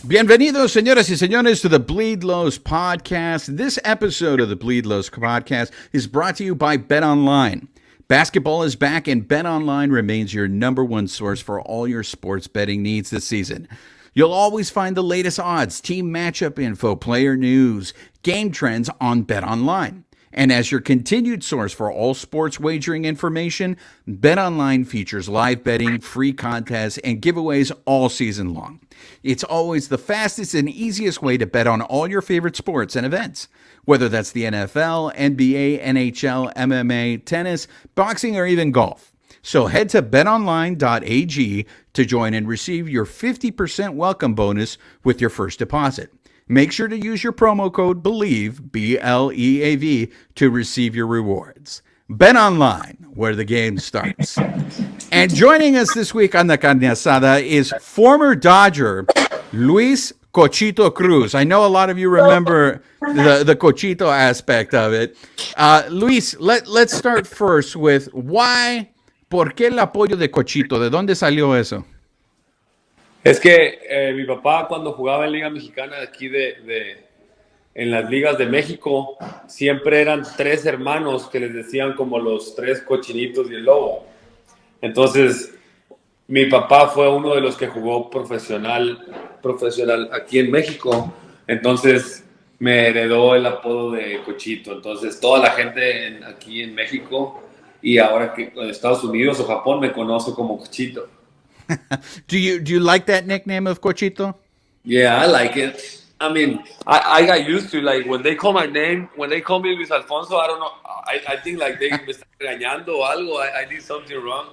Bienvenidos, señoras y señores, to the Bleed Lows podcast. This episode of the Bleed Lows podcast is brought to you by BetOnline. Basketball is back, and BetOnline remains your number one source for all your sports betting needs this season. You'll always find the latest odds, team matchup info, player news, game trends on BetOnline. And as your continued source for all sports wagering information, BetOnline features live betting, free contests, and giveaways all season long. It's always the fastest and easiest way to bet on all your favorite sports and events, whether that's the NFL, NBA, NHL, MMA, tennis, boxing, or even golf. So head to betonline.ag to join and receive your 50% welcome bonus with your first deposit. Make sure to use your promo code BELIEVE, BLEAV, to receive your rewards. Bet Online, where the game starts. And joining us this week on the Carne Asada is former Dodger Luis Cochito Cruz. I know a lot of you remember the Cochito aspect of it. Luis, let's start first with why, ¿por qué el apoyo de Cochito? ¿De dónde salió eso? Es que mi papá cuando jugaba en Liga Mexicana aquí en las ligas de México, siempre eran tres hermanos que les decían como los tres cochinitos y el lobo. Entonces, mi papá fue uno de los que jugó profesional aquí en México. Entonces, me heredó el apodo de Cochito. Entonces, toda la gente aquí en México y ahora que en Estados Unidos o Japón me conoce como Cochito. Do you like that nickname of Cochito? Yeah, I like it. I mean, I got used to, like, when they call my name, when they call me Luis Alfonso, I don't know, I think like they me están regañando o algo, I did something wrong,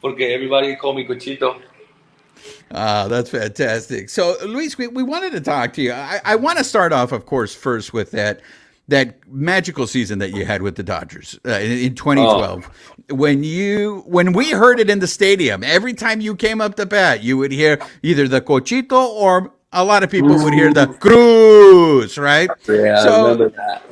porque everybody call me Cochito. That's fantastic. So, Luis, we wanted to talk to you. I want to start off, of course, first with that magical season that you had with the Dodgers in 2012. Oh. When we heard it in the stadium, every time you came up to bat, you would hear either the Cochito or a lot of people would hear the Cruz, right? Yeah, so, I remember that.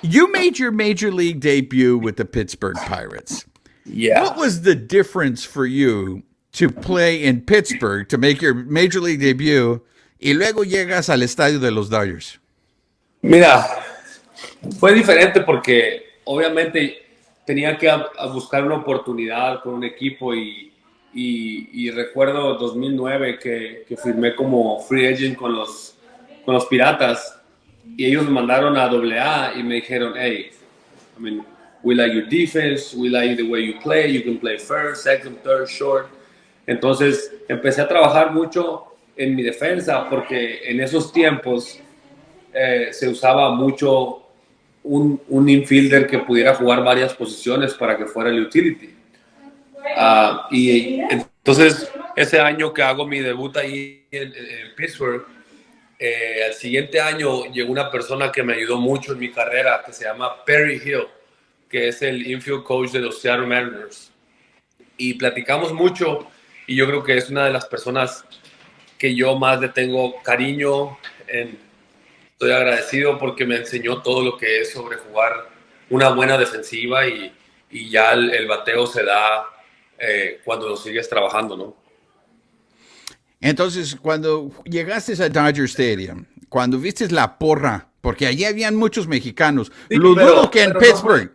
You made your major league debut with the Pittsburgh Pirates. Yeah. What was the difference for you to play in Pittsburgh, to make your major league debut, y luego llegas al estadio de los Dodgers? Mira, fue diferente porque obviamente tenía que buscar una oportunidad con un equipo y recuerdo 2009 que firmé como free agent con los Piratas y ellos me mandaron a AA y me dijeron, hey, I mean, we like your defense, we like the way you can play first, second, third, short. Entonces empecé a trabajar mucho en mi defensa porque en esos tiempos se usaba mucho un infielder que pudiera jugar varias posiciones para que fuera el utility. Y entonces, ese año que hago mi debut ahí en Pittsburgh, al siguiente año llegó una persona que me ayudó mucho en mi carrera, que se llama Perry Hill, que es el infield coach de los Seattle Mariners. Y platicamos mucho, y yo creo que es una de las personas que yo más le tengo cariño Estoy agradecido porque me enseñó todo lo que es sobre jugar una buena defensiva y ya el bateo se da cuando lo sigues trabajando, ¿no? Entonces, cuando llegaste a Dodger Stadium, cuando viste la porra, porque allí habían muchos mexicanos, sí, lo dudo que en Pittsburgh.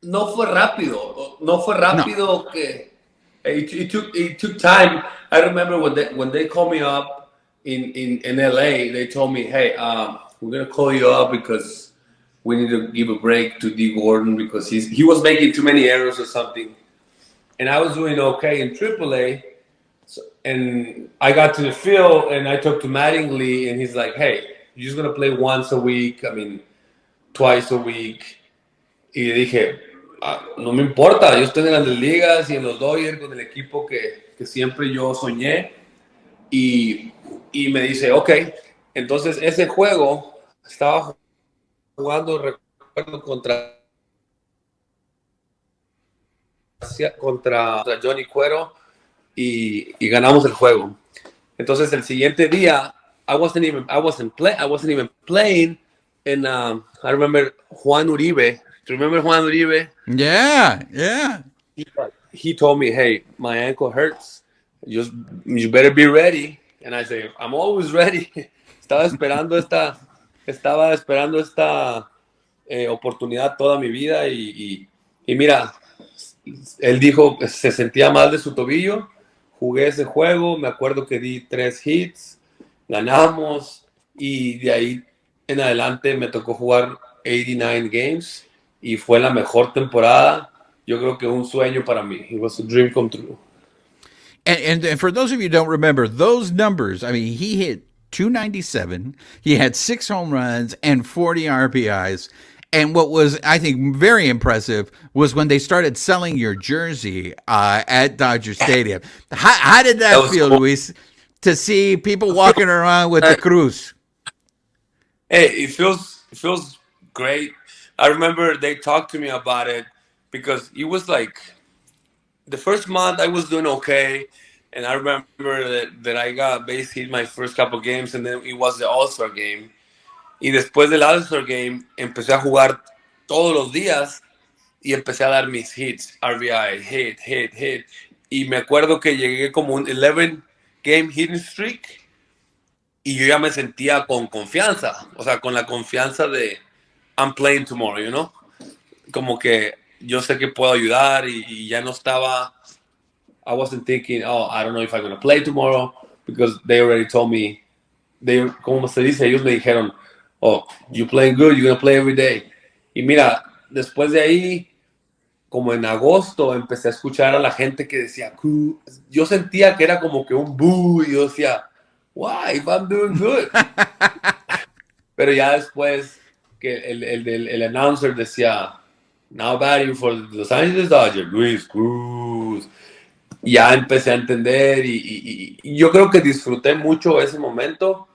No fue rápido no. Que it took time. I remember when they called me up in LA, they told me, hey, we're going to call you up because we need to give a break to D. Gordon because he was making too many errors or something. And I was doing okay in AAA. And I got to the field and I talked to Mattingly and he's like, hey, you're just going to play once a week. I mean, twice a week. Y dije, no me importa. Yo estoy en las ligas y en los Dodgers con el equipo que siempre yo soñé. Y me dice, ok. Entonces, ese juego estaba jugando, recuerdo, contra Johnny Cuero y ganamos el juego. Entonces, el siguiente día, I wasn't even playing, and I remember Juan Uribe. Do you remember Juan Uribe? Yeah. He told me, hey, my ankle hurts. You better be ready. And I say, I'm always ready. estaba esperando esta oportunidad toda mi vida y mira, él dijo que se sentía mal de su tobillo, jugué ese juego, me acuerdo que di 3 hits, ganamos y de ahí en adelante me tocó jugar 89 games y fue la mejor temporada. Yo creo que un sueño para mí. It was a dream come true. And for those of you who don't remember, those numbers, I mean, he hit 297, he had 6 home runs and 40 RBIs. And what was, I think, very impressive was when they started selling your jersey at Dodger Stadium. How did That that was feel, cool. Luis, to see people walking around with the Cruz? Hey, it feels great. I remember they talked to me about it because it was like the first month I was doing okay, and I remember that I got base hit my first couple games, and then it was the All Star game. Y después del All Star game empecé a jugar todos los días y empecé a dar mis hits, RBI, hit, hit, hit. Y me acuerdo que llegué como un 11 game hitting streak y yo ya me sentía con confianza, o sea, con la confianza de I'm playing tomorrow, you know? Como que yo sé que puedo ayudar y ya no estaba, I wasn't thinking, oh, I don't know if I'm going to play tomorrow because they already told me, como se dice, ellos me dijeron, oh, you playing good, you're going to play every day. Y mira, después de ahí, como en agosto, empecé a escuchar a la gente que decía, yo sentía que era como que un boo y yo decía, why, if I'm doing good. Pero ya después que el announcer decía, now batting for Los Angeles Dodgers, Luis Cruz. Ya empecé a entender y yo creo que disfruté mucho ese momento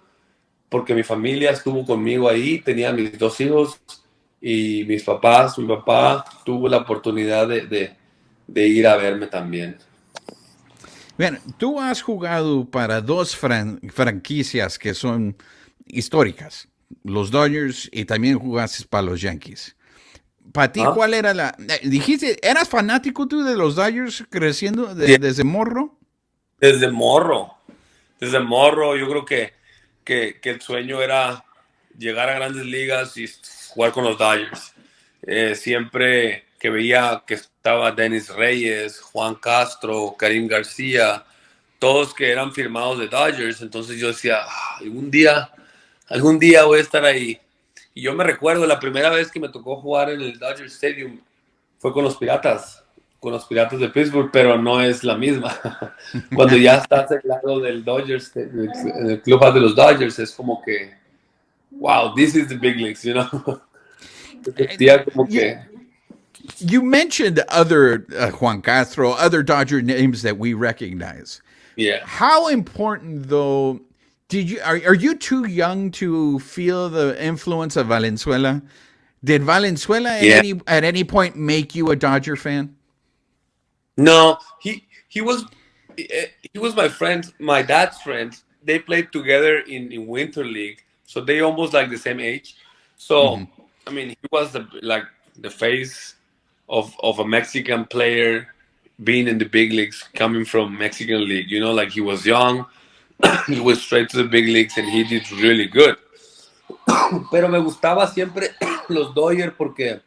porque mi familia estuvo conmigo ahí, tenía mis 2 hijos y mi papá tuvo la oportunidad de ir a verme también. Bien, tú has jugado para dos franquicias que son históricas, los Dodgers y también jugaste para los Yankees. Para ti, ¿Ah? ¿cuál era la... Dijiste, ¿eras fanático tú de los Dodgers creciendo Sí, desde morro? desde morro, yo creo que el sueño era llegar a grandes ligas y jugar con los Dodgers. Siempre que veía que estaba Dennis Reyes, Juan Castro, Karim García, todos que eran firmados de Dodgers, entonces yo decía, algún día voy a estar ahí. Y yo me recuerdo la primera vez que me tocó jugar en el Dodger Stadium fue con los Piratas de Pittsburgh, pero no es la misma. Cuando ya estás al lado del Dodgers, en el clubhouse de los Dodgers, es como que, wow, this is the big leagues, you know. Se sentía como You, que, you mentioned other Juan Castro, other Dodger names that we recognize. yeah, How important, though, are you too young to feel the influence of Valenzuela? Did Valenzuela yeah. at any point make you a Dodger fan? No, he was my friend, my dad's friend. They played together in Winter League, so they almost like the same age. So I mean, he was like the face of a Mexican player being in the big leagues, coming from Mexican League. You know, like he was young, he was straight to the big leagues, and he did really good. Pero me gustaba siempre los Dodgers porque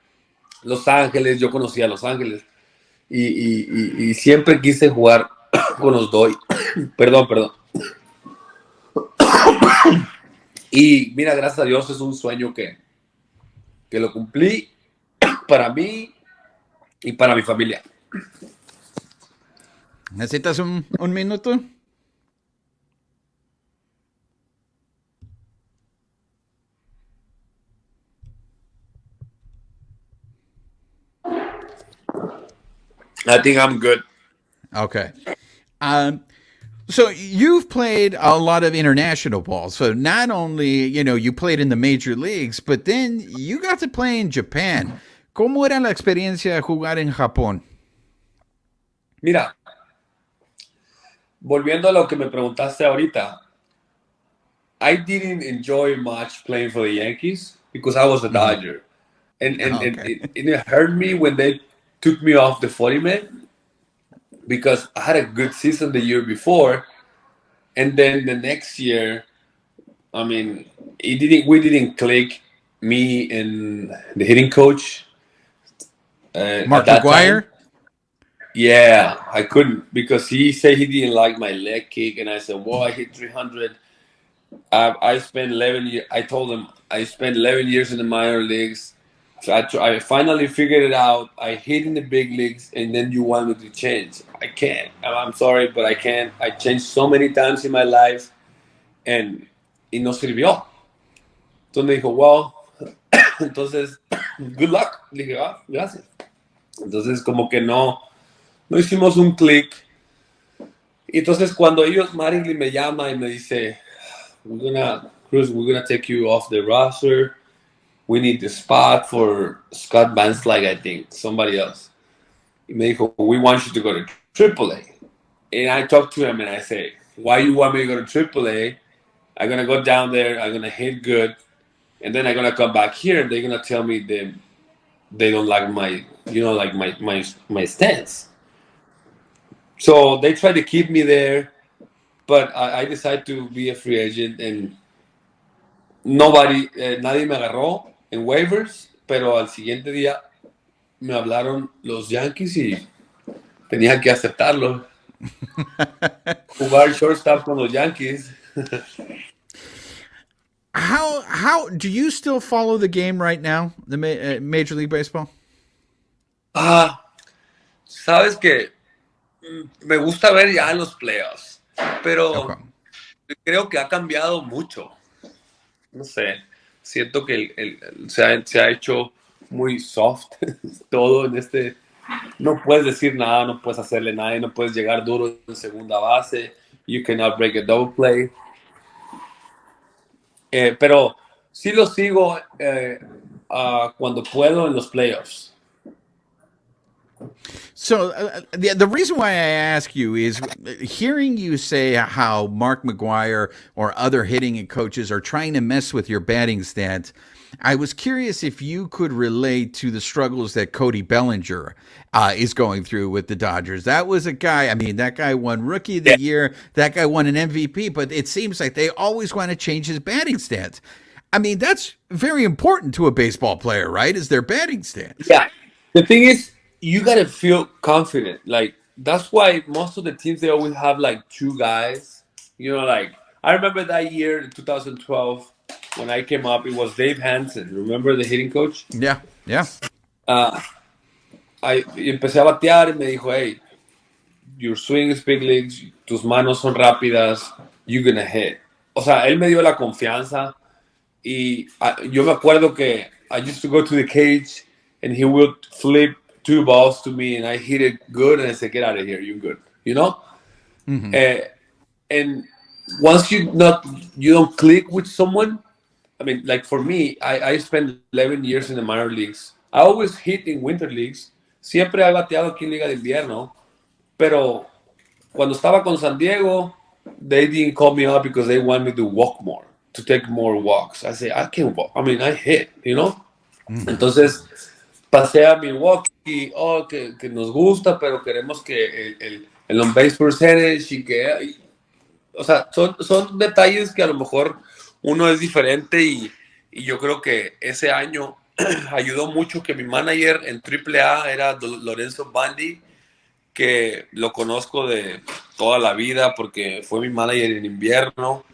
Los Ángeles, yo conocía a Los Ángeles. Y siempre quise jugar con los Dodgers. Perdón. Y mira, gracias a Dios es un sueño que lo cumplí para mí y para mi familia. ¿Necesitas un minuto? I think I'm good. Okay. So you've played a lot of international ball. So not only, you played in the major leagues, but then you got to play in Japan. ¿Cómo era la experiencia de jugar en Japón? Mira, volviendo a lo que me preguntaste ahorita, I didn't enjoy much playing for the Yankees because I was a Dodger. And Okay. it hurt me when they took me off the 40 man because I had a good season the year before. And then the next year, I mean, we didn't click, me and the hitting coach at Mark that time. McGuire? Yeah, I couldn't because he said he didn't like my leg kick, and I said, "Well, I hit 300. I spent 11 years. I told him I spent 11 years in the minor leagues. So I finally figured it out. I hit in the big leagues, and then you want me to change? I can't. I'm sorry, but I can't. I changed so many times in my life, and y no sirvió. Entonces me dijo, "Well, entonces, good luck." Le dije, "Ah, gracias." Entonces, como que no hicimos un clic. Y entonces, cuando Marilyn me llama y me dice, Cruz, we're gonna take you off the roster. We need the spot for Scott Banslike, I think, somebody else. Y me dijo, we want you to go to AAA. And I talked to him and I say, why you want me to go to AAA? I'm gonna go down there, I'm gonna hit good, and then I'm gonna come back here and they're gonna tell me they don't like my stance. So they try to keep me there, but I decided to be a free agent, and nadie me agarró en waivers, pero al siguiente día me hablaron los Yankees y tenía que aceptarlo. Jugar shortstop con los Yankees. How do you still follow the game right now, the Major League Baseball? Sabes que me gusta ver ya en los playoffs, Okay. pero creo que ha cambiado mucho. No sé, siento que se ha hecho muy soft todo en este. No puedes decir nada, no puedes hacerle nada, no puedes llegar duro en segunda base. You cannot break a double play. Pero sí lo sigo cuando puedo en los playoffs. So the reason why I ask you is hearing you say how Mark McGuire or other hitting coaches are trying to mess with your batting stats. I was curious if you could relate to the struggles that Cody Bellinger is going through with the Dodgers. That was a guy, I mean, that guy won Rookie of the Year. That guy won an MVP, but it seems like they always want to change his batting stats. I mean, that's very important to a baseball player, right? Is their batting stats. Yeah. The thing is, you gotta feel confident. Like that's why most of the teams they always have like two guys. You know, like I remember that year in 2012 when I came up, it was Dave Hansen. Remember the hitting coach? Yeah, yeah. Y empecé a batear y me dijo, hey, your swing is big leagues, tus manos son rápidas, you're gonna hit. O sea, él me dio la confianza y yo me acuerdo que I used to go to the cage and he would flip two balls to me and I hit it good and I said, get out of here, you're good, you know? Mm-hmm. And once you don't click with someone, I mean, like for me, I spent 11 years in the minor leagues. I always hit in winter leagues. Siempre he bateado aquí en Liga de Invierno. Pero cuando estaba con San Diego, they didn't call me up because they want me to walk more, to take more walks. I say, I can't walk. I mean, I hit, you know? Mm-hmm. Entonces, pasé a Milwaukee, que nos gusta, pero queremos que el on-base percentage y que... O sea, son detalles que a lo mejor uno es diferente y yo creo que ese año ayudó mucho que mi manager en AAA era Lorenzo Bandi, que lo conozco de toda la vida porque fue mi manager en invierno,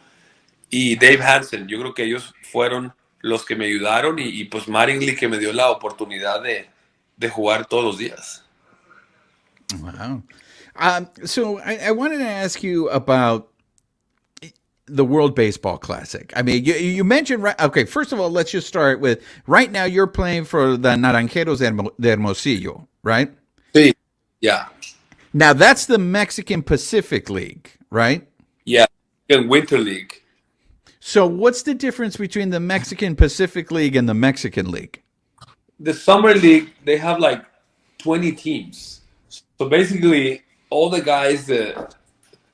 y Dave Hansen. Yo creo que ellos fueron los que me ayudaron y pues Mattingly que me dio la oportunidad de jugar todos los días. Wow. So I wanted to ask you about the World Baseball Classic. I mean, you mentioned, okay, first of all, let's just start with, right now you're playing for the Naranjeros de Hermosillo, right? Sí, yeah. Now that's the Mexican Pacific League, right? Yeah, in Winter League. So what's the difference between the Mexican Pacific League and the Mexican League? The Summer League, they have like 20 teams. So basically, all the guys that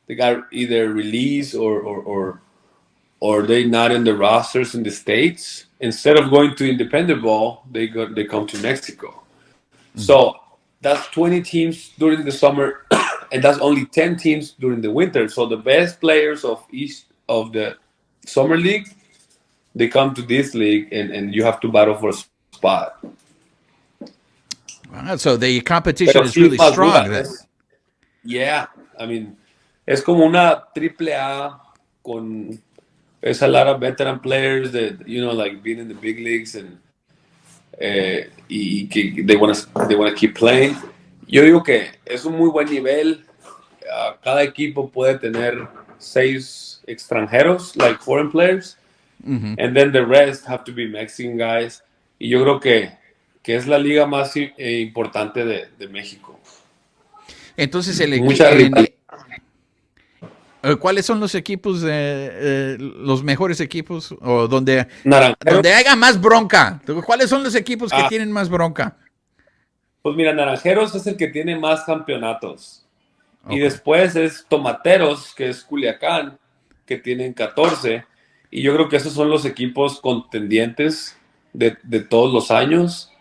they got either released or they not in the rosters in the States, instead of going to independent ball, they come to Mexico. Mm-hmm. So that's 20 teams during the summer, and that's only 10 teams during the winter. So the best players of each of the summer league, they come to this league and you have to battle for a spot. Wow, so the competition Pero is sí es really más dura. strong then. Yeah, I mean, es como una triple A con es a lot of veteran players that, you know, like being in the big leagues and y que they wanna keep playing. Yo digo que es un muy buen nivel. Cada equipo puede tener 6 extranjeros, like foreign players, and then the rest have to be Mexican guys. Y yo creo que es la liga más importante de México. Entonces, Mucha rivalidad. ¿cuáles son los equipos, los mejores equipos o Naranjeros. donde haya más bronca? ¿Cuáles son los equipos que tienen más bronca? Pues mira, Naranjeros es el que tiene más campeonatos. Okay. Y después es Tomateros, que es Culiacán, que tienen 14. Y yo creo que esos son los equipos contendientes de todos los años.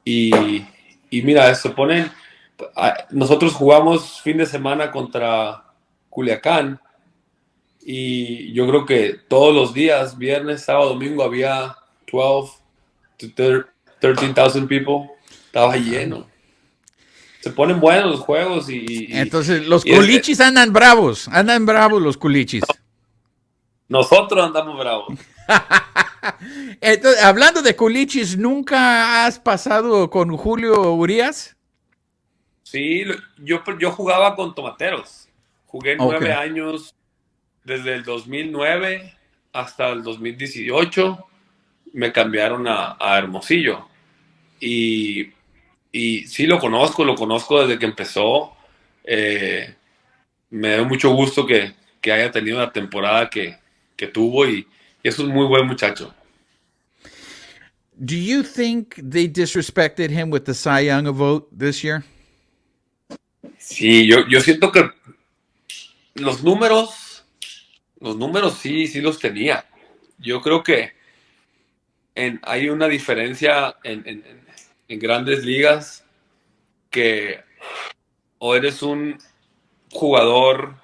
Y mira, se ponen... Nosotros jugamos fin de semana contra Culiacán. Y yo creo que todos los días, viernes, sábado, domingo, había 12 to 13,000 people. Estaba lleno. Se ponen buenos los juegos Entonces, los culichis andan bravos los culichis. Nosotros andamos bravos. Entonces, hablando de culichis, ¿nunca has pasado con Julio Urias? Sí, yo jugaba con Tomateros. Jugué 9 años, desde el 2009 hasta el 2018. Me cambiaron a Hermosillo. Y sí lo conozco desde que empezó. Me da mucho gusto que haya tenido la temporada que tuvo y es un muy buen muchacho. Do you think they disrespected him with the Cy Young vote this year? Sí, yo siento que los números sí los tenía. Yo creo que hay una diferencia en grandes ligas que o eres un jugador,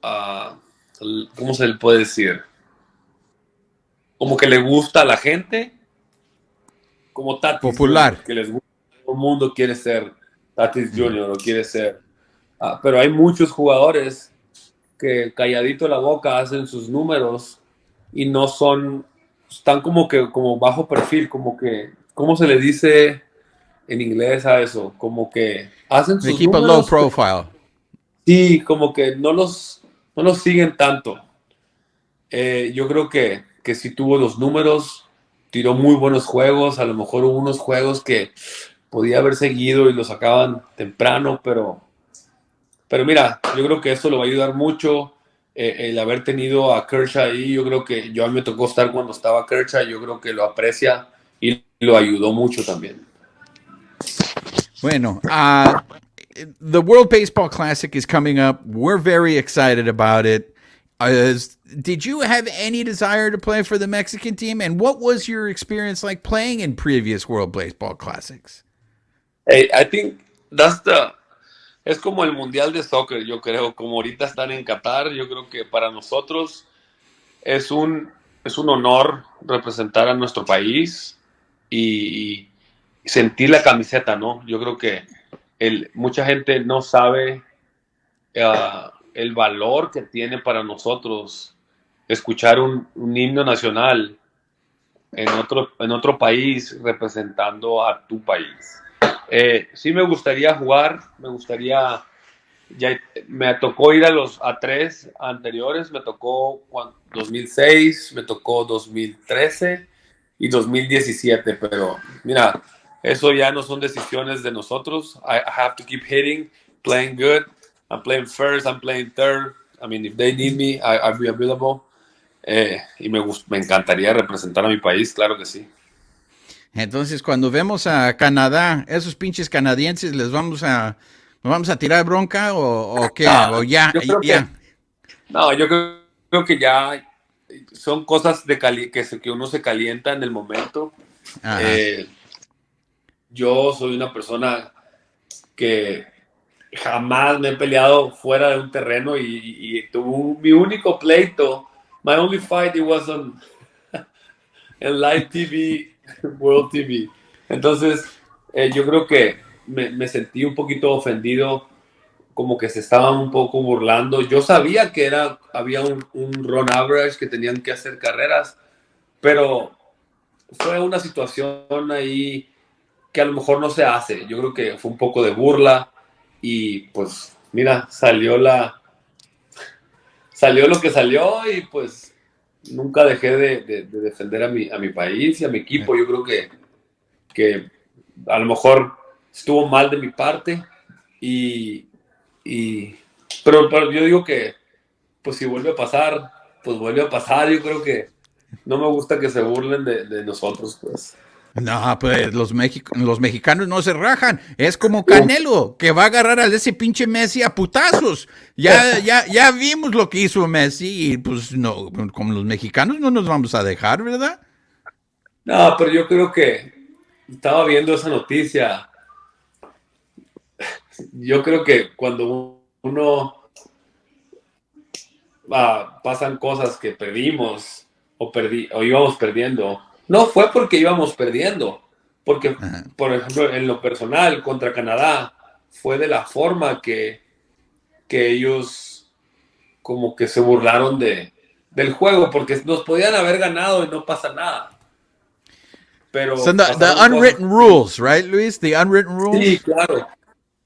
¿cómo se le puede decir? Como que le gusta a la gente, como Tatis popular, Jr., que les gusta, todo el mundo quiere ser Tatis Jr. o quiere ser, pero hay muchos jugadores que calladito la boca hacen sus números y no son, están como bajo perfil, como que, ¿cómo se le dice en inglés a eso? Como que hacen they sus keep números, a low profile. sí, como que no los siguen tanto. Yo creo que sí tuvo los números, tiró muy buenos juegos, a lo mejor hubo unos juegos que podía haber seguido y los sacaban temprano, pero mira, yo creo que esto lo va a ayudar mucho, el haber tenido a Kershaw ahí. Yo creo que a mí me tocó estar cuando estaba Kershaw, yo creo que lo aprecia y lo ayudó mucho también. Bueno, the World Baseball Classic is coming up. We're very excited about it. Did you have any desire to play for the Mexican team? And what was your experience like playing in previous World Baseball Classics? Hey, I think es como el Mundial de Soccer, yo creo, como ahorita están en Qatar. Yo creo que para nosotros es un honor representar a nuestro país y sentir la camiseta, ¿no? Yo creo que mucha gente no sabe el valor que tiene para nosotros escuchar un himno nacional en otro país representando a tu país. Sí me gustaría jugar, me tocó ir a 3 anteriores, me tocó 2006, me tocó 2013 y 2017, pero mira, eso ya no son decisiones de nosotros. I have to keep hitting, playing good. I'm playing first, I'm playing third. I mean, if they need me, I'll be available. Y me encantaría representar a mi país, claro que sí. Entonces, cuando vemos a Canadá, esos pinches canadienses, ¿nos vamos a tirar bronca o qué? No, ¿O ya? Yo creo que ya son cosas que uno se calienta en el momento. Yo soy una persona que jamás me he peleado fuera de un terreno y tuve mi único pleito my only fight it was on en live TV, World TV. Entonces, yo creo que me sentí un poquito ofendido, como que se estaban un poco burlando. Yo sabía que había un run average, que tenían que hacer carreras, pero fue una situación ahí que a lo mejor no se hace. Yo creo que fue un poco de burla y pues mira, salió lo que salió y pues nunca dejé de defender a mi país y a mi equipo. Yo creo que a lo mejor estuvo mal de mi parte y, y pero yo digo que pues si vuelve a pasar, pues vuelve a pasar. Yo creo que no me gusta que se burlen de nosotros, pues. No, pues los mexicanos no se rajan. Es como Canelo, que va a agarrar a ese pinche Messi a putazos. Ya vimos lo que hizo Messi y pues no, como los mexicanos no nos vamos a dejar, ¿verdad? No, pero yo creo que estaba viendo esa noticia. Yo creo que cuando uno pasan cosas que perdimos o íbamos perdiendo, no fue porque íbamos perdiendo, porque, Ajá. por ejemplo, en lo personal contra Canadá, fue de la forma que ellos como que se burlaron del juego, porque nos podían haber ganado y no pasa nada. So Pero the pasaron cosas. unwritten rules, right, Luis? The unwritten Sí, rules. claro.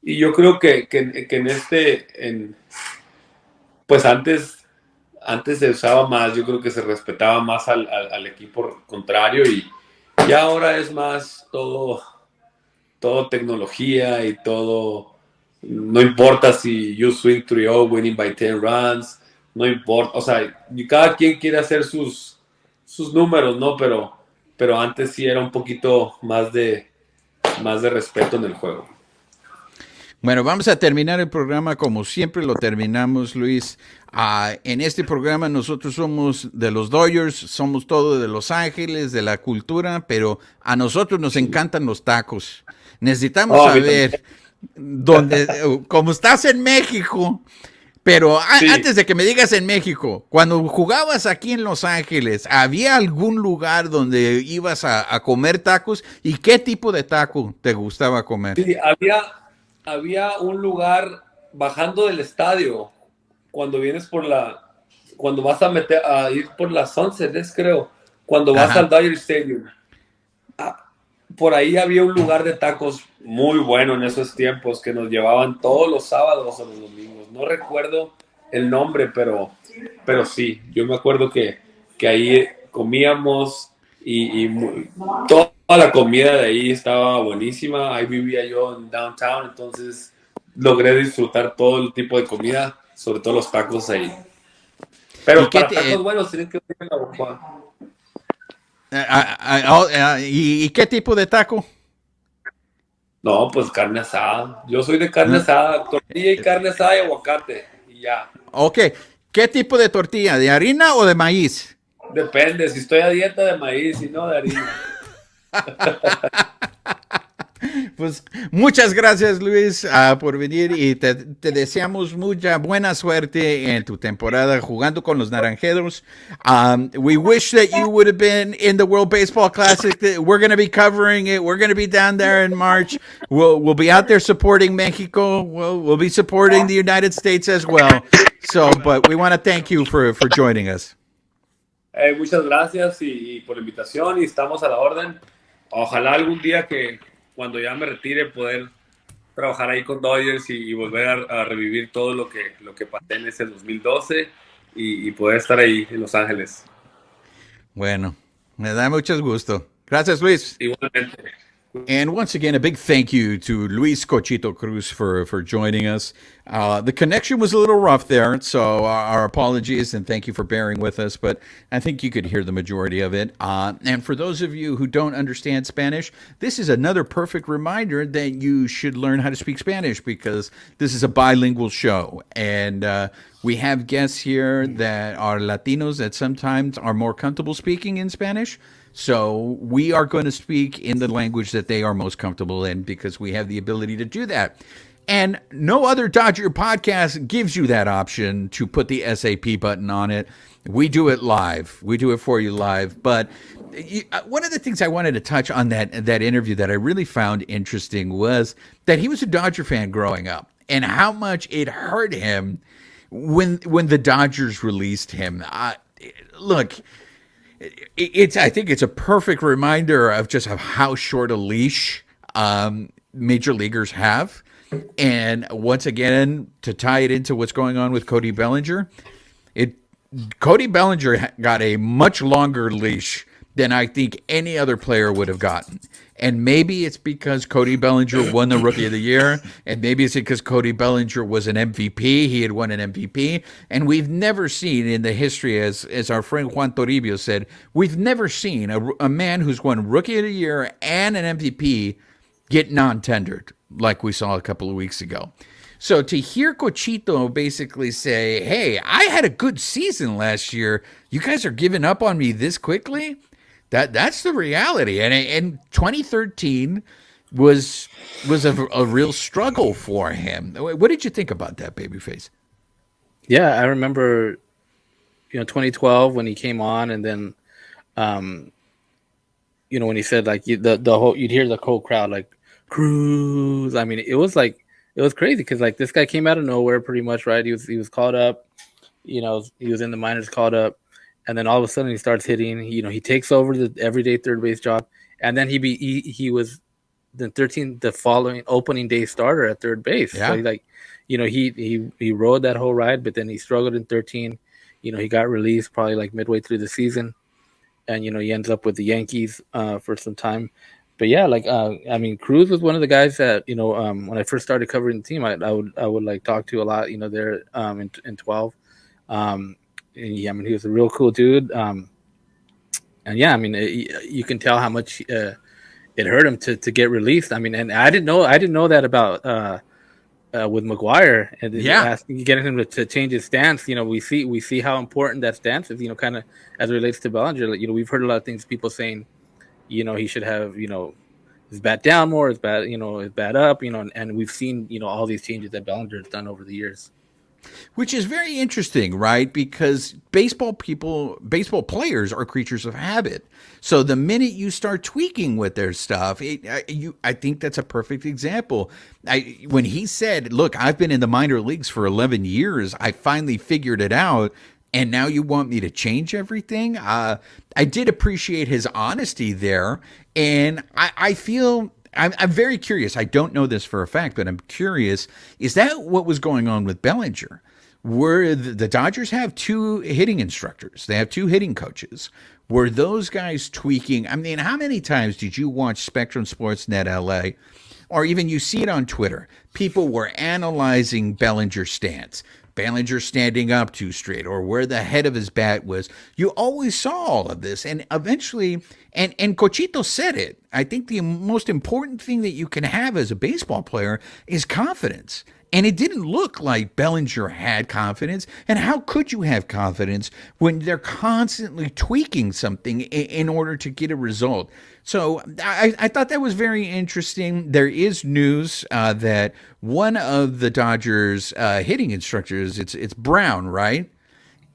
Y yo creo que pues antes se usaba más, yo creo que se respetaba más al equipo contrario y ahora es más todo tecnología y todo, no importa si you swing 3-0 winning by 10 runs, no importa, o sea, y cada quien quiere hacer sus números, ¿no? Pero antes sí era un poquito más de respeto en el juego. Bueno, vamos a terminar el programa como siempre lo terminamos, Luis. En este programa nosotros somos de los Dodgers, somos todo de Los Ángeles, de la cultura, pero a nosotros nos encantan los tacos. Necesitamos Oh, a mí también. saber dónde, como estás en México, pero Sí, antes de que me digas en México, cuando jugabas aquí en Los Ángeles, ¿había algún lugar donde ibas a comer tacos? ¿Y qué tipo de taco te gustaba comer? sí, había un lugar bajando del estadio cuando vienes cuando vas a ir por la Sunset, creo, cuando vas al Ajá. Dodger Stadium. Ah, por ahí había un lugar de tacos muy bueno en esos tiempos que nos llevaban todos los sábados o los domingos. No recuerdo el nombre, pero sí, yo me acuerdo que ahí comíamos y toda la comida de ahí estaba buenísima. Ahí vivía yo en downtown, entonces logré disfrutar todo el tipo de comida, sobre todo los tacos ahí. ¿Y Pero qué para te, tacos buenos tienen que ir a la Boca. ¿Y qué tipo de taco? No, pues carne asada. Yo soy de carne ¿Eh? asada, tortilla y carne asada y aguacate. Y ya. Ok, ¿qué tipo de tortilla? ¿De harina o de maíz? Depende, si estoy a dieta de maíz y no de harina. Pues muchas gracias, Luis, por venir y te deseamos mucha buena suerte en tu temporada jugando con los Naranjeros. We wish that you would have been in the World Baseball Classic. We're going to be covering it. We're going to be down there in March. We'll be out there supporting Mexico. We'll be supporting the United States as well. So, but we want to thank you for joining us. Muchas gracias y por la invitación y estamos a la orden. Ojalá algún día que cuando ya me retire poder trabajar ahí con Dodgers y volver a revivir todo lo que pasé en ese 2012 y poder estar ahí en Los Ángeles. Bueno, me da mucho gusto. Gracias, Luis. Igualmente. And once again, a big thank you to Luis Cochito Cruz for joining us. The connection was a little rough there, so our apologies and thank you for bearing with us, but I think you could hear the majority of it. And for those of you who don't understand Spanish, this is another perfect reminder that you should learn how to speak Spanish because this is a bilingual show. And we have guests here that are Latinos that sometimes are more comfortable speaking in Spanish. So we are going to speak in the language that they are most comfortable in because we have the ability to do that. And no other Dodger podcast gives you that option to put the SAP button on it. We do it live. We do it for you live. But one of the things I wanted to touch on that interview that I really found interesting was that he was a Dodger fan growing up, and how much it hurt him when the Dodgers released him. Look, I think it's a perfect reminder of just how short a leash major leaguers have. And once again, to tie it into what's going on with Cody Bellinger, Cody Bellinger got a much longer leash than I think any other player would have gotten. And maybe it's because Cody Bellinger won the Rookie of the Year, and maybe it's because Cody Bellinger was an MVP. He had won an MVP, and we've never seen in the history, as our friend Juan Toribio said, we've never seen a man who's won Rookie of the Year and an MVP get non-tendered like we saw a couple of weeks ago. So to hear Cochito basically say, hey, I had a good season last year, you guys are giving up on me this quickly? That's the reality. And 2013 was a real struggle for him. What did you think about that, Babyface? Yeah, I remember, 2012 when he came on, and then, when he said like the whole, you'd hear the whole crowd like Cruz. I mean, it was crazy because like this guy came out of nowhere pretty much, right? He was called up, he was in the minors, called up, and then all of a sudden he starts hitting. He takes over the everyday third base job, and then he was the following opening day starter at third base. Yeah. So he rode that whole ride, but then he struggled in 13. He got released probably like midway through the season, and he ends up with the Yankees for some time. But yeah, Cruz was one of the guys that when I first started covering the team, I would like talk to a lot. There in 12. He was a real cool dude. And yeah, you can tell how much it hurt him to get released. And I didn't know that about with McGuire, and getting him to change his stance. We see how important that stance is. Kind of as it relates to Bellinger. We've heard a lot of things, people saying, he should have, his bat down more, his bat up, and we've seen, all these changes that Bellinger has done over the years. Which is very interesting, right? Because baseball players are creatures of habit. So the minute you start tweaking with their stuff, I think that's a perfect example. When he said, look, I've been in the minor leagues for 11 years, I finally figured it out, and now you want me to change everything? I did appreciate his honesty there, and I feel... I'm very curious. I don't know this for a fact, but I'm curious. Is that what was going on with Bellinger? Were the Dodgers have two hitting instructors? They have two hitting coaches. Were those guys tweaking? How many times did you watch Spectrum Sportsnet LA, or even you see it on Twitter? People were analyzing Bellinger's stance. Bellinger standing up too straight, or where the head of his bat was. You always saw all of this, and eventually, and Cochito said it, I think the most important thing that you can have as a baseball player is confidence. And it didn't look like Bellinger had confidence. And how could you have confidence when they're constantly tweaking something in order to get a result? So I thought that was very interesting. There is news that one of the Dodgers hitting instructors, it's Brown, right,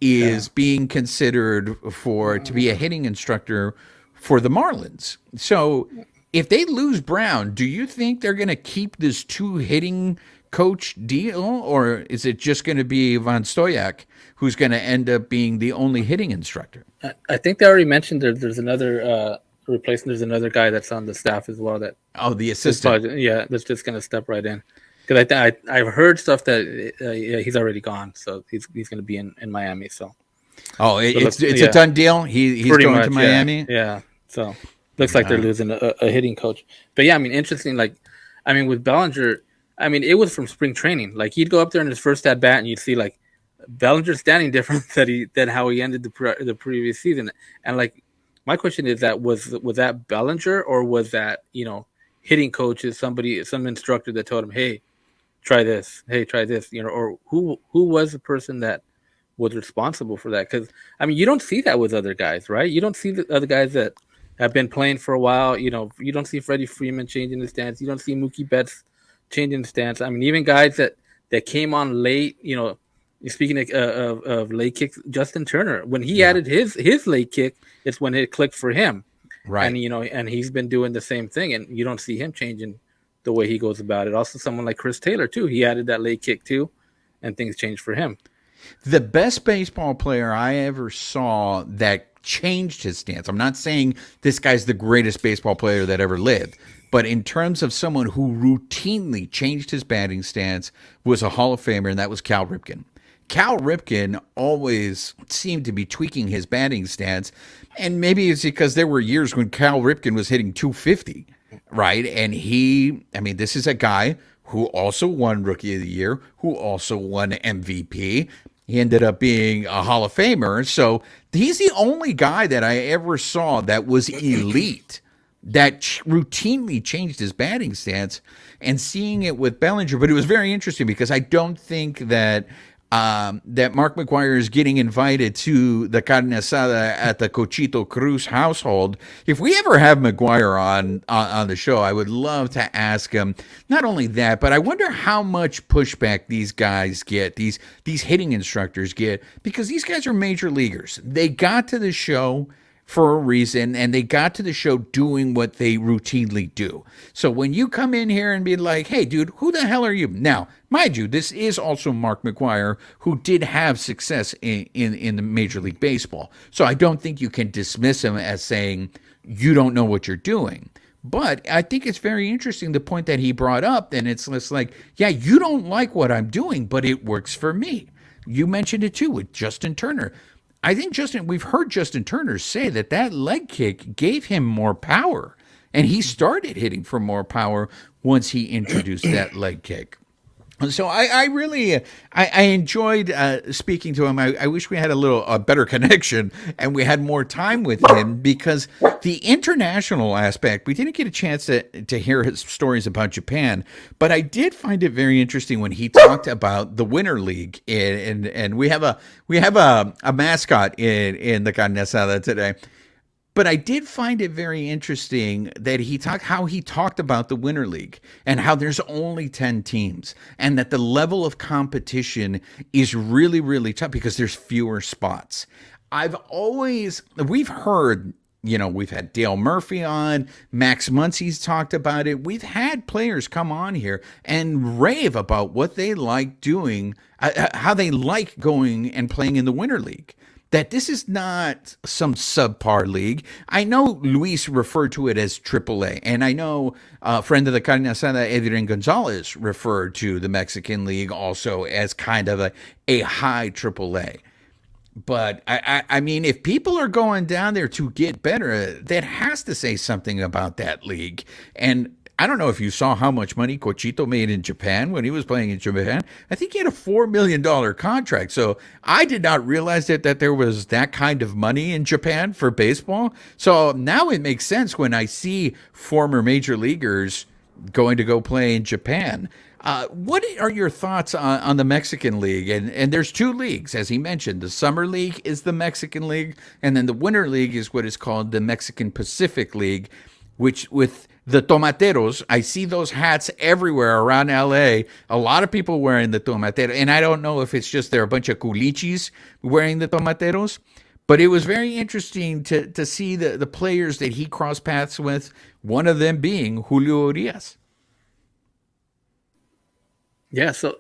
is being considered to be a hitting instructor for the Marlins. So if they lose Brown, do you think they're going to keep this two hitting coach deal, or is it just going to be Van Stoyak who's going to end up being the only hitting instructor? I think they already mentioned there's another replacement. There's another guy that's on the staff as well. The assistant. That's just going to step right in. Because I've heard stuff that he's already gone, so he's going to be in Miami. So. It's a done deal. He's going to Miami. Yeah. So looks like they're losing a hitting coach. But yeah, interesting. With Bellinger. It was from spring training. Like, he'd go up there in his first at bat, and you'd see like Bellinger standing different than how he ended the previous season. And like, my question is was that Bellinger, or was that hitting coaches, some instructor that told him, hey, try this, or who was the person that was responsible for that? Because you don't see that with other guys, right? You don't see the other guys that have been playing for a while. You don't see Freddie Freeman changing his stance. You don't see Mookie Betts changing the stance. I mean, even guys that came on late, speaking of late kicks, Justin Turner, when he added his late kick, it's when it clicked for him. Right. And he's been doing the same thing, and you don't see him changing the way he goes about it. Also, someone like Chris Taylor too, he added that late kick too, and things changed for him. The best baseball player I ever saw that changed his stance. I'm not saying this guy's the greatest baseball player that ever lived, but in terms of someone who routinely changed his batting stance was a Hall of Famer, and that was Cal Ripken. Cal Ripken always seemed to be tweaking his batting stance, and maybe it's because there were years when Cal Ripken was hitting 250, right? And this is a guy who also won Rookie of the Year, who also won MVP. He ended up being a Hall of Famer. So he's the only guy that I ever saw that was elite, that routinely changed his batting stance, and seeing it with Bellinger. But it was very interesting because I don't think that that Mark McGwire is getting invited to the carne asada at the Cochito Cruz household. If we ever have McGwire on the show, I would love to ask him not only that, but I wonder how much pushback these guys get, these hitting instructors get, because these guys are major leaguers. They got to the show for a reason, and they got to the show doing what they routinely do. So when you come in here and be like, hey, dude, who the hell are you? Now, mind you, this is also Mark McGwire, who did have success in the Major League Baseball. So I don't think you can dismiss him as saying you don't know what you're doing. But I think it's very interesting the point that he brought up, and it's just like, yeah, you don't like what I'm doing, but it works for me. You mentioned it too with Justin Turner. I think we've heard Justin Turner say that leg kick gave him more power, and he started hitting for more power once he introduced that leg kick. So I really enjoyed speaking to him. I wish we had a better connection and we had more time with him, because the international aspect, we didn't get a chance to hear his stories about Japan, but I did find it very interesting when he talked about the Winter League, and we have a mascot in the carne asada today. But I did find it very interesting that how he talked about the Winter League and how there's only 10 teams, and that the level of competition is really, really tough because there's fewer spots. We've heard, we've had Dale Murphy on, Max Muncy's talked about it. We've had players come on here and rave about what they like doing, how they like going and playing in the Winter League. That this is not some subpar league. I know Luis referred to it as AAA, and I know a friend of the carne asada, Adrian Gonzalez, referred to the Mexican League also as kind of a high AAA. But I mean, if people are going down there to get better, that has to say something about that league. And I don't know if you saw how much money Cochito made in Japan when he was playing in Japan. I think he had a $4 million contract. So I did not realize that there was that kind of money in Japan for baseball. So now it makes sense when I see former major leaguers going to go play in Japan. What are your thoughts on the Mexican League? And there's two leagues, as he mentioned. The Summer League is the Mexican League, and then the Winter League is what is called the Mexican Pacific League, which with the tomateros, I see those hats everywhere around LA. A lot of people wearing the tomatero, and I don't know if it's just they're a bunch of culichis wearing the tomateros, but it was very interesting to see the players that he crossed paths with, one of them being Julio Urias. Yeah, so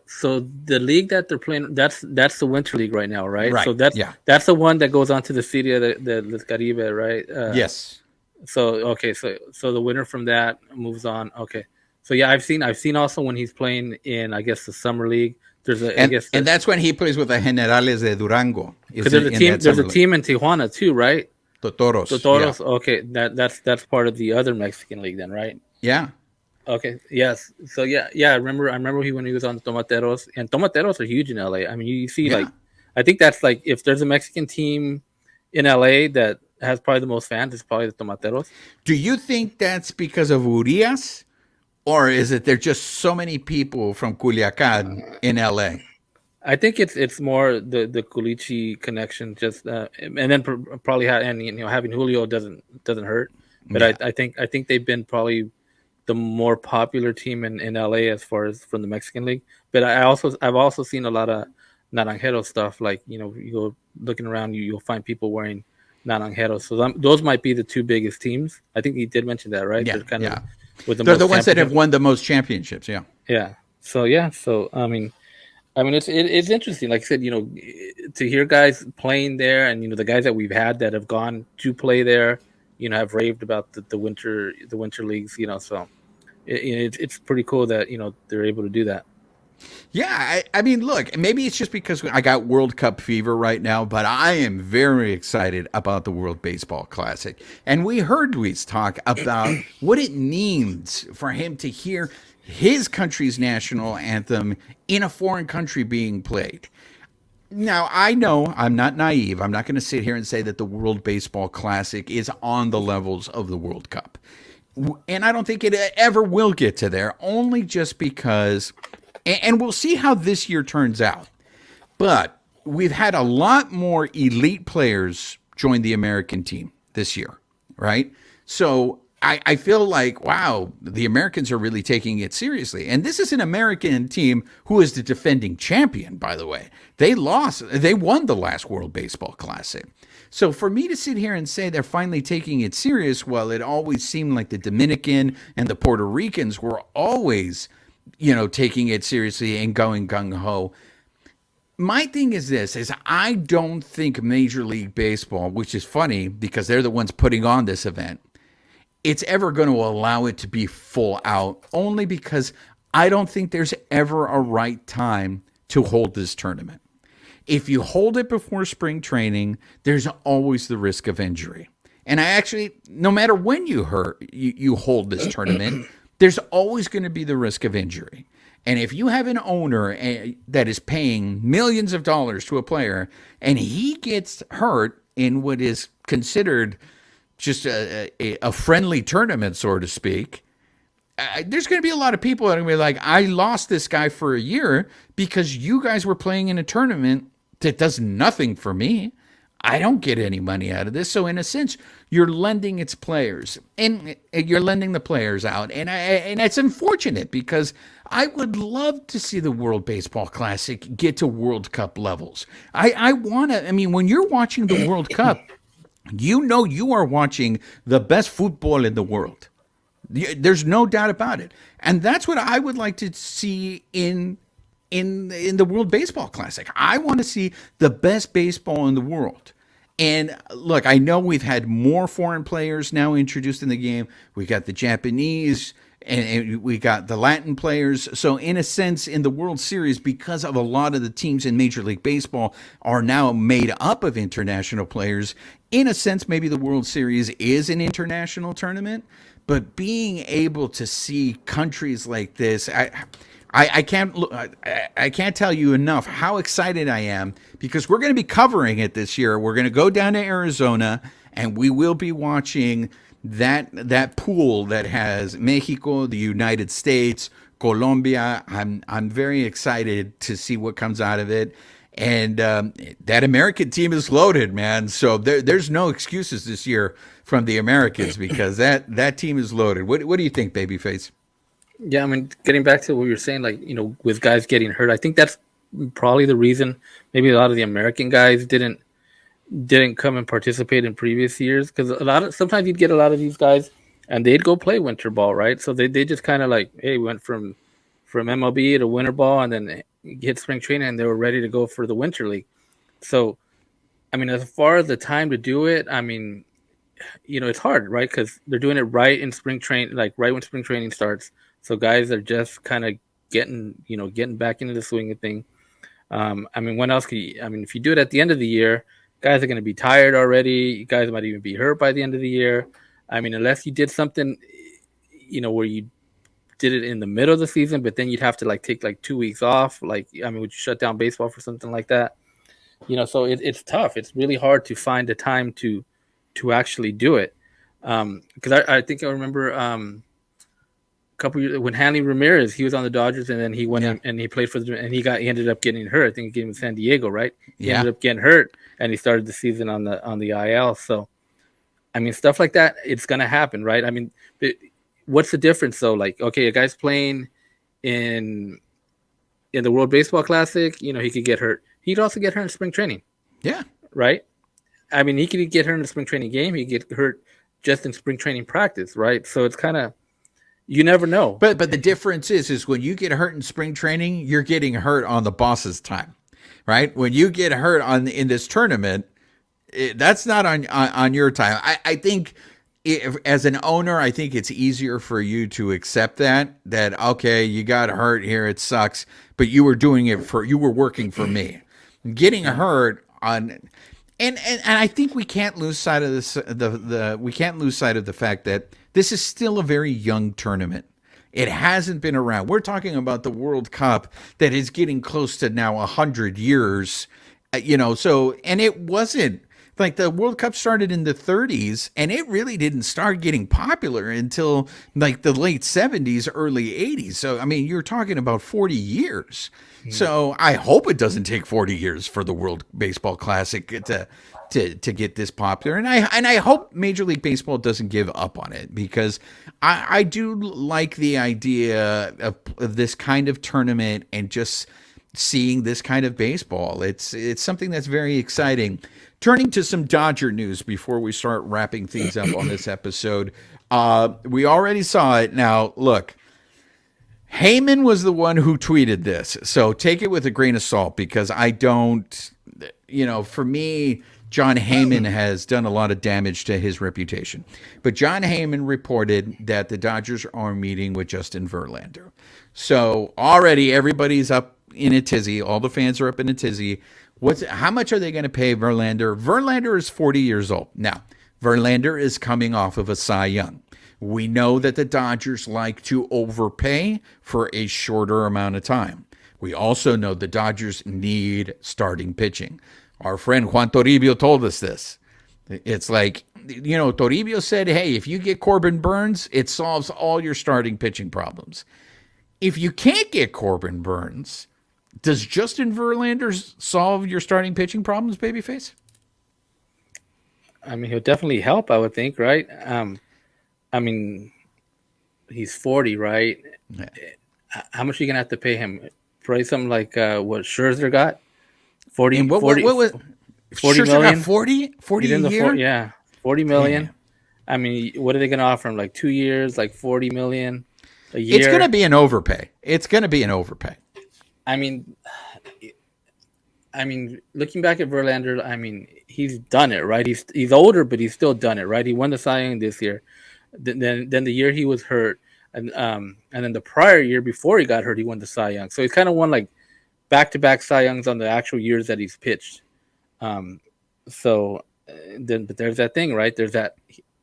the league that they're playing, that's the Winter League right now, right? Right. So that's the one that goes on to the Serie del Caribe, right? Yes. So okay, so the winner from that moves on. Okay, so yeah, I've seen also when he's playing in, I guess, the Summer League. And that's when he plays with the Generales de Durango. Because there's a team in Tijuana too, right? Totoros. Yeah. Okay, that's part of the other Mexican league then, right? Yeah. Okay. Yes. So yeah. I remember when he was on the Tomateros, and Tomateros are huge in LA. I mean, you see, like, I think that's like, if there's a Mexican team in LA that has probably the most fans, it's probably the Tomateros. Do you think that's because of Urias, or is it there just so many people from Culiacan in LA? I think it's more the Culichi connection, just and then probably having Julio doesn't hurt. But yeah. I think they've been probably the more popular team in LA as far as from the Mexican League. But I've also seen a lot of Naranjero stuff. Like, you know, you go looking around, you'll find people wearing Naranjeros. So those might be the two biggest teams. I think he did mention that, right? Yeah, They're kind yeah. of with the They're most the ones that have championships. won the most championships. Yeah. Yeah. So I mean, it's interesting. Like I said, you know, to hear guys playing there, and you know, the guys that we've had that have gone to play there, you know, have raved about the winter leagues. You know, so it's pretty cool that, you know, they're able to do that. Yeah, I mean, look, maybe it's just because I got World Cup fever right now, but I am very excited about the World Baseball Classic. And we heard Luis talk about what it means for him to hear his country's national anthem in a foreign country being played. Now, I know I'm not naive. I'm not going to sit here and say that the World Baseball Classic is on the levels of the World Cup. And I don't think it ever will get to there, only just because, and we'll see how this year turns out. But we've had a lot more elite players join the American team this year, right? So I feel like, wow, the Americans are really taking it seriously. And this is an American team who is the defending champion, by the way. They won the last World Baseball Classic. So for me to sit here and say they're finally taking it serious, well, it always seemed like the Dominican and the Puerto Ricans were always, you know, taking it seriously and going gung-ho. My thing is this, is I don't think Major League Baseball, which is funny because they're the ones putting on this event, it's ever going to allow it to be full out, only because I don't think there's ever a right time to hold this tournament. If you hold it before spring training, there's always the risk of injury. And I actually, no matter when you hold this tournament, there's always going to be the risk of injury. And if you have an owner that is paying millions of dollars to a player and he gets hurt in what is considered just a friendly tournament, so to speak, there's going to be a lot of people that are going to be like, I lost this guy for a year because you guys were playing in a tournament that does nothing for me. I don't get any money out of this. So in a sense, you're lending its players, and you're lending the players out. And it's unfortunate because I would love to see the World Baseball Classic get to World Cup levels. I mean, when you're watching the World Cup, you know you are watching the best football in the world. There's no doubt about it. And that's what I would like to see in the World Baseball Classic. I want to see the best baseball in the world. And look, I know we've had more foreign players now introduced in the game. We got the Japanese and we got the Latin players. So in a sense, in the World Series, because of a lot of the teams in Major League Baseball are now made up of international players, in a sense, maybe the World Series is an international tournament. But being able to see countries like this, I can't tell you enough how excited I am, because we're going to be covering it this year. We're going to go down to Arizona and we will be watching that pool that has Mexico, the United States, Colombia. I'm very excited to see what comes out of it. And that American team is loaded, man. So there's no excuses this year from the Americans, because that team is loaded. What do you think, Babyface? Yeah, I mean, getting back to what you were saying, like, you know, with guys getting hurt, I think that's probably the reason maybe a lot of the American guys didn't come and participate in previous years, because sometimes you'd get a lot of these guys and they'd go play winter ball, right? So they just kind of like, hey, went from MLB to winter ball and then hit spring training and they were ready to go for the winter league. So, I mean, as far as the time to do it, I mean, you know, it's hard, right? Because they're doing it right in spring training, like right when spring training starts. So guys are just kind of getting back into the swing of thing. I mean, when else can you, I mean, if you do it at the end of the year, guys are going to be tired already. Guys might even be hurt by the end of the year. I mean, unless you did something, you know, where you did it in the middle of the season, but then you'd have to like take like 2 weeks off. Like, I mean, would you shut down baseball for something like that? You know, so it's tough. It's really hard to find the time to actually do it. Because I think I remember a couple years when Hanley Ramirez, he was on the Dodgers, and then he went in and he played for them, and he ended up getting hurt. I think he came in San Diego, right? He ended up getting hurt, and he started the season on the IL. So, I mean, stuff like that, it's gonna happen, right? I mean, what's the difference though? Like, okay, a guy's playing in the World Baseball Classic, you know, he could get hurt. He'd also get hurt in spring training. Yeah. Right? I mean, he could get hurt in the spring training game. He could get hurt just in spring training practice, right? So it's kind of, you never know. But the difference is when you get hurt in spring training, you're getting hurt on the boss's time, right? When you get hurt in this tournament, that's not on your time. I think as an owner, I think it's easier for you to accept that okay, you got hurt here, it sucks, but you were working for me. Getting hurt on, and I think we can't lose sight of this. We can't lose sight of the fact that this is still a very young tournament. It hasn't been around. We're talking about the World Cup that is getting close to now 100 years. So, and it wasn't like the World Cup started in the 30s, and it really didn't start getting popular until like the late 70s, early 80s. So, I mean, you're talking about 40 years. So I hope it doesn't take 40 years for the World Baseball Classic to get this popular. And I hope Major League Baseball doesn't give up on it, because I do like the idea of this kind of tournament and just seeing this kind of baseball. It's something that's very exciting. Turning to some Dodger news before we start wrapping things up on this episode. We already saw it. Now, look, Heyman was the one who tweeted this, so take it with a grain of salt, because I don't, for me, John Heyman has done a lot of damage to his reputation. But John Heyman reported that the Dodgers are meeting with Justin Verlander. So already everybody's up in a tizzy. All the fans are up in a tizzy. How much are they going to pay Verlander? Verlander is 40 years old. Now, Verlander is coming off of a Cy Young. We know that the Dodgers like to overpay for a shorter amount of time. We also know the Dodgers need starting pitching. Our friend Juan Toribio told us this. It's like, Toribio said, hey, if you get Corbin Burns, it solves all your starting pitching problems. If you can't get Corbin Burns, does Justin Verlander solve your starting pitching problems, babyface? I mean, he'll definitely help, I would think, right? I mean, he's 40, right? Yeah. How much are you going to have to pay him? Probably something like what Scherzer got? 40, and what 40, was 40 Scherzer million? got 40 a year? Yeah, 40 million. Yeah. I mean, what are they going to offer him? Like 2 years, like 40 million a year? It's going to be an overpay. I mean, looking back at Verlander, I mean, he's done it, right? He's older, but he's still done it, right? He won the Cy Young this year. Then the year he was hurt, and then the prior year before he got hurt, he won the Cy Young. So he's kind of won like back-to-back Cy Youngs on the actual years that he's pitched. But there's that thing, right? There's that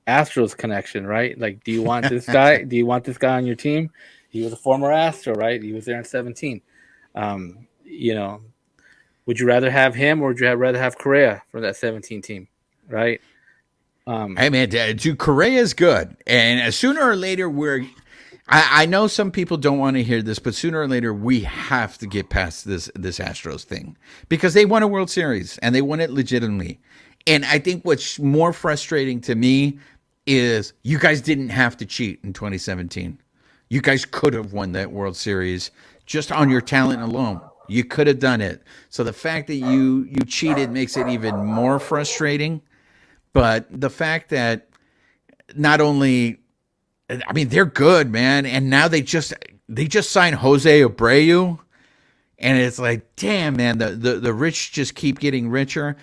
Astros connection, right? Like, do you want this guy? Do you want this guy on your team? He was a former Astro, right? He was there in 17. Would you rather have him, or would you rather have Correa for that 17 team, right? Hey man, dude, Correa is good, and sooner or later I know some people don't want to hear this, but sooner or later we have to get past this Astros thing, because they won a World Series and they won it legitimately. And I think what's more frustrating to me is you guys didn't have to cheat in 2017. You guys could have won that World Series just on your talent alone. You could have done it. So the fact that you cheated makes it even more frustrating. But the fact that not only, I mean, they're good, man, and now they just signed Jose Abreu, and it's like, damn, man, the rich just keep getting richer.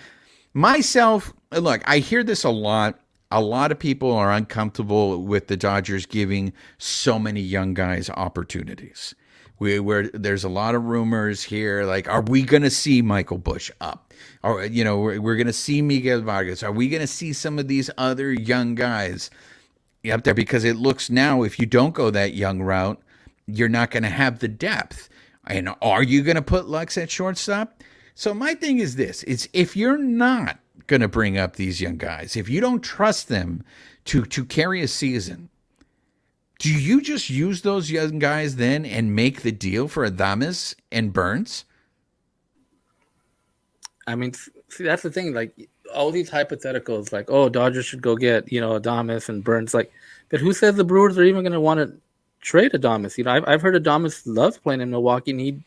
Myself, look, I hear this a lot. A lot of people are uncomfortable with the Dodgers giving so many young guys opportunities. There's a lot of rumors here, like, are we going to see Michael Busch up? Or, we're going to see Miguel Vargas. Are we going to see some of these other young guys up there? Because it looks now, if you don't go that young route, you're not going to have the depth. And are you going to put Lux at shortstop? So my thing is this, is if you're not going to bring up these young guys, if you don't trust them to carry a season, do you just use those young guys then and make the deal for Adames and Burns? I mean, see, that's the thing. Like, all these hypotheticals, like, oh, Dodgers should go get, Adames and Burns. Like, But who says the Brewers are even going to want to trade Adames? You know, I've heard Adames loves playing in Milwaukee, and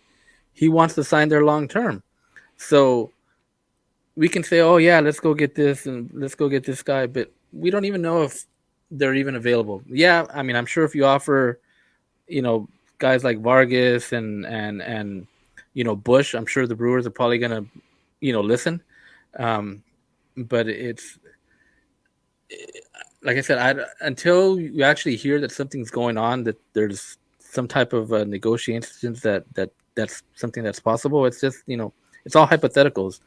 he wants to sign there long term. So we can say, oh yeah, let's go get this and let's go get this guy, but we don't even know if they're even available. Yeah, I mean, I'm sure if you offer, you know, guys like Vargas and you know Bush, I'm sure the Brewers are probably going to, you know, listen. But it's like I said, until you actually hear that something's going on, that there's some type of negotiations that's something that's possible. It's just, you know, it's all hypotheticals.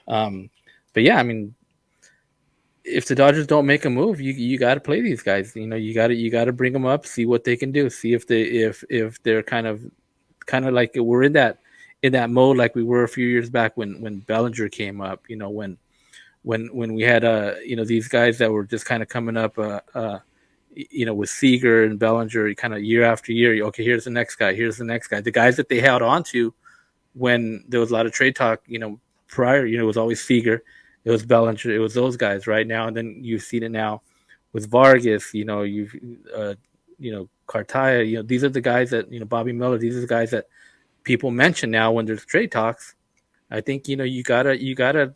But yeah, I mean, if the Dodgers don't make a move, you got to play these guys. You know, you got to bring them up, see what they can do, see if they're kind of like we're in that mode like we were a few years back when Bellinger came up. You know, when we had you know, these guys that were just kind of coming up you know, with Seager and Bellinger kind of year after year. Okay, here's the next guy. Here's the next guy. The guys that they held on to when there was a lot of trade talk, you know, prior, you know, it was always Seager, it was Bellinger, it was those guys right now. And then you've seen it now with Vargas, you know, you've, you know, Cartaya, you know, these are the guys that, you know, Bobby Miller, these are the guys that people mention now when there's trade talks. I think, you know, you gotta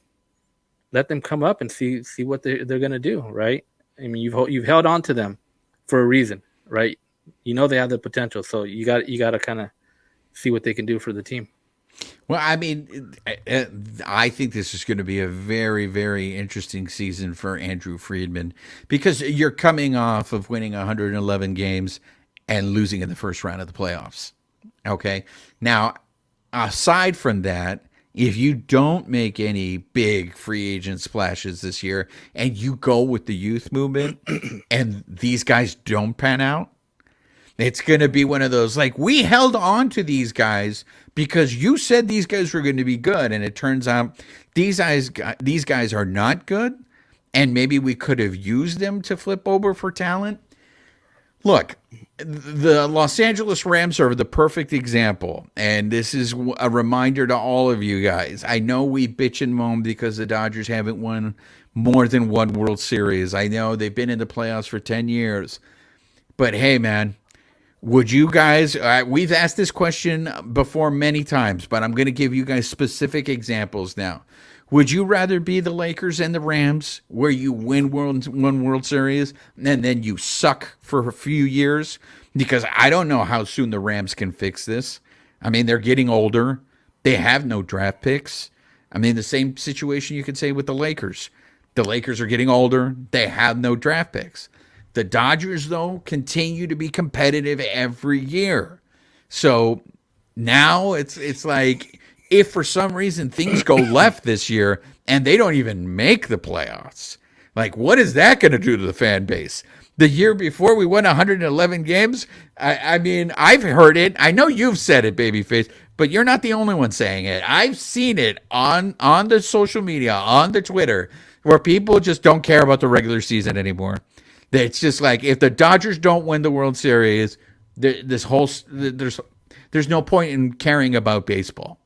let them come up and see what they're going to do. Right. I mean, you've held on to them for a reason, right? You know, they have the potential. So you got to kind of see what they can do for the team. Well, I mean, I think this is going to be a very, very interesting season for Andrew Friedman because you're coming off of winning 111 games and losing in the first round of the playoffs. Okay. Now, aside from that, if you don't make any big free agent splashes this year and you go with the youth movement and these guys don't pan out, it's going to be one of those, like, we held on to these guys because you said these guys were going to be good, and it turns out these guys are not good, and maybe we could have used them to flip over for talent. Look, the Los Angeles Rams are the perfect example, and this is a reminder to all of you guys. I know we bitch and moan because the Dodgers haven't won more than one World Series. I know they've been in the playoffs for 10 years. But hey, man, would you guys, we've asked this question before many times, but I'm going to give you guys specific examples now. Would you rather be the Lakers and the Rams, where you win one World Series and then you suck for a few years? Because I don't know how soon the Rams can fix this. I mean, they're getting older. They have no draft picks. I mean, the same situation you could say with the Lakers. The Lakers are getting older. They have no draft picks. The Dodgers, though, continue to be competitive every year. So now it's like, if for some reason things go left this year and they don't even make the playoffs, like, what is that going to do to the fan base? The year before we won 111 games, I mean, I've heard it. I know you've said it, babyface, but you're not the only one saying it. I've seen it on the social media, on the Twitter, where people just don't care about the regular season anymore. It's just like, if the Dodgers don't win the World Series, there's no point in caring about baseball.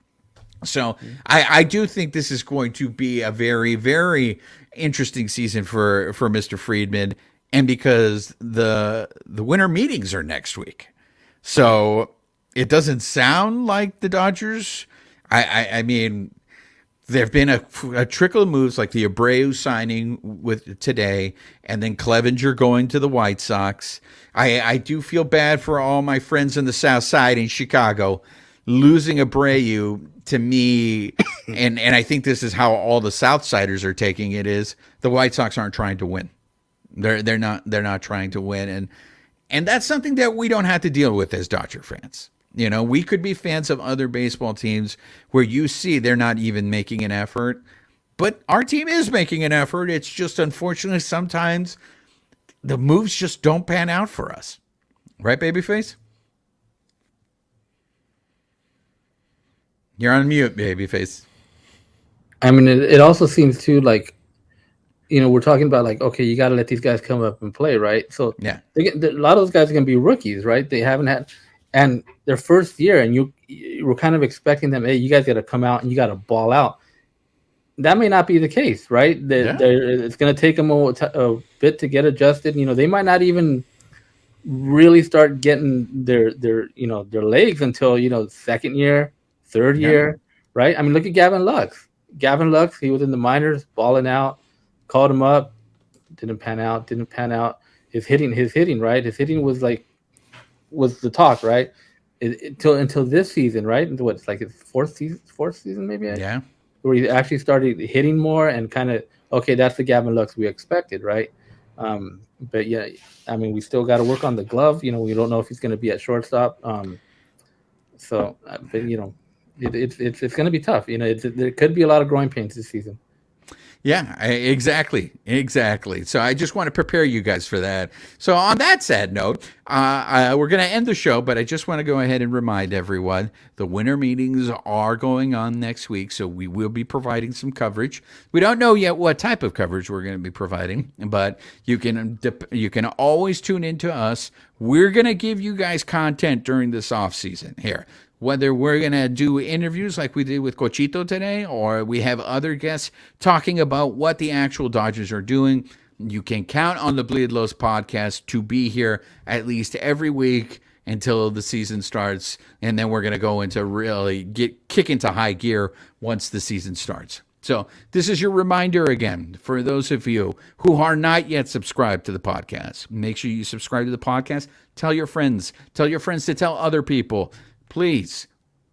So I do think this is going to be a very, very interesting season for Mr. Friedman, and because the winter meetings are next week. So it doesn't sound like the Dodgers. I mean, there have been a trickle of moves, like the Abreu signing with today, and then Clevenger going to the White Sox. I do feel bad for all my friends in the South Side in Chicago. Losing Abreu, to me, and I think this is how all the Southsiders are taking it, is the White Sox aren't trying to win. They're not trying to win, and that's something that we don't have to deal with as Dodger fans. You know, we could be fans of other baseball teams where you see they're not even making an effort, but our team is making an effort. It's just, unfortunately, sometimes the moves just don't pan out for us. Right, babyface? You're on mute, babyface. I mean, it also seems too like, you know, we're talking about like, okay, you got to let these guys come up and play, right? So yeah, a lot of those guys are going to be rookies, right? They haven't had, and their first year, and you were kind of expecting them, hey, you guys got to come out and you got to ball out. That may not be the case, right? It's going to take them a bit to get adjusted. You know, they might not even really start getting their their legs until second year, third year, right? I mean, look at Gavin Lux. Gavin Lux, he was in the minors, balling out, called him up, didn't pan out, didn't pan out. His hitting, right? His hitting was the talk, right? Until this season, right? What, it's like his fourth season maybe, Yeah. where he actually started hitting more and kind of, okay, that's the Gavin Lux we expected, right? But yeah, I mean, we still got to work on the glove. We don't know if he's going to be at shortstop. But it's going to be tough. There could be a lot of growing pains this season. Yeah, exactly. So I just want to prepare you guys for that. So on that sad note, we're going to end the show, but I just want to go ahead and remind everyone the winter meetings are going on next week, so we will be providing some coverage. We don't know yet what type of coverage we're going to be providing, but you can always tune into us. We're going to give you guys content during this off season here. Whether we're going to do interviews like we did with Cochito today, or we have other guests talking about what the actual Dodgers are doing, you can count on the Bleed Lows podcast to be here at least every week until the season starts. And then we're going to go into really kick into high gear once the season starts. So this is your reminder again for those of you who are not yet subscribed to the podcast. Make sure you subscribe to the podcast. Tell your friends to tell other people. Please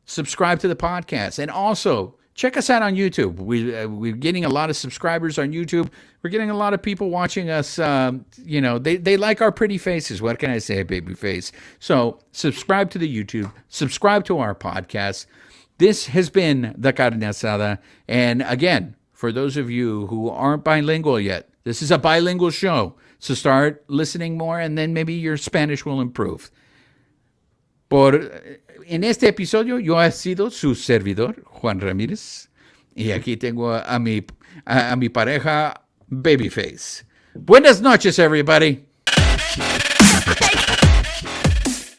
subscribe to the podcast, and also check us out on YouTube. We're getting a lot of subscribers on YouTube. We're getting a lot of people watching us. They like our pretty faces. What can I say, baby face? So subscribe to the YouTube. Subscribe to our podcast. This has been the Carne Asada. And again, for those of you who aren't bilingual yet, this is a bilingual show. So start listening more, and then maybe your Spanish will improve. En este episodio yo he sido su servidor, Juan Ramírez, y aquí tengo a mi pareja, Babyface. Buenas noches, everybody.